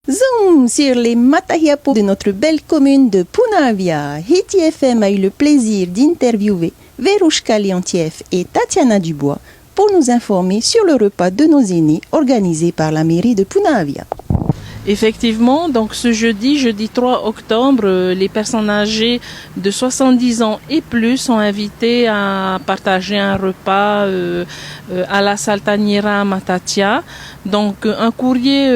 Zoom sur les matahiapos de notre belle commune de Punavia. Hiti FM a eu le plaisir d'interviewer Verouchka Leontiev et Tatiana Dubois pour nous informer sur le repas de nos aînés organisé par la mairie de Punavia. Effectivement, donc ce jeudi 3 octobre, les personnes âgées de 70 ans et plus sont invitées à partager un repas à la Saltaniera Matatia. Donc un courrier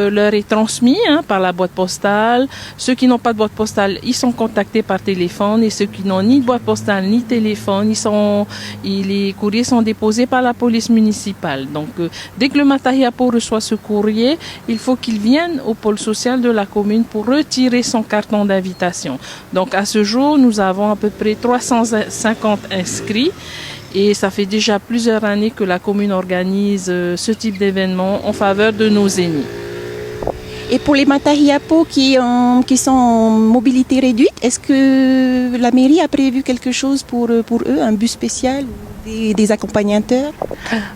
leur est transmis par la boîte postale. Ceux qui n'ont pas de boîte postale, ils sont contactés par téléphone, et ceux qui n'ont ni de boîte postale ni téléphone, les courriers sont déposés par la police municipale. Donc dès que le Matahiapo reçoit ce courrier, il faut qu'il vienne au pôle social de la commune pour retirer son carton d'invitation. Donc à ce jour, nous avons à peu près 350 inscrits. Et ça fait déjà plusieurs années que la commune organise ce type d'événement en faveur de nos aînés. Et pour les matahiapos qui sont en mobilité réduite, est-ce que la mairie a prévu quelque chose pour eux, un bus spécial, des accompagnateurs?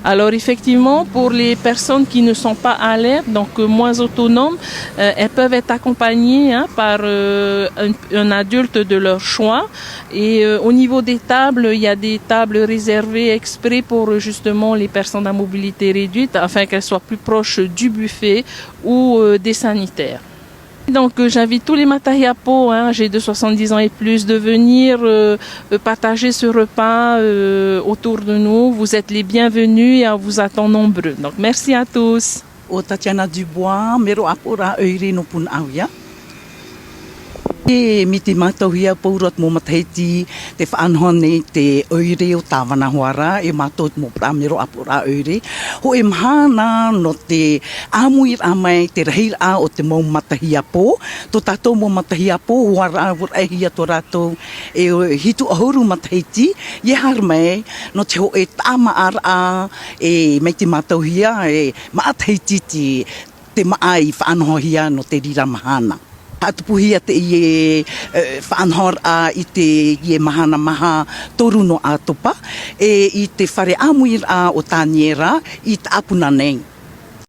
Alors effectivement, pour les personnes qui ne sont pas à l'air, donc moins autonomes, elles peuvent être accompagnées par un adulte de leur choix. Et au niveau des tables, il y a des tables réservées exprès pour justement les personnes à mobilité réduite, afin qu'elles soient plus proches du buffet ou des sanitaires. Donc j'invite tous les matahiapos âgés de 70 ans et plus de venir partager ce repas autour de nous. Vous êtes les bienvenus et on vous attend nombreux. Donc merci à tous. O Tatiana Dubois, mero apura eiri no Punavia. E miti matauhia paurat mo matahiti te whaanhone te oire o tāwana huara e matot mo pramero apura oire. Ho e mahana no te amuir amai te rahira o te mau matahia po. To tātou mo matahia po huara wurahia to rato e hitu ahuru matahiti. Ye harmai no te ho e tāma ara e mei te matauhia e maatahiti te maai whaanhohia no te rira mahana. Atupuhia te ie whaanhor a i te ie mahana maha toru no atopa e i te whare amuir a o tāniera i te apuna nei.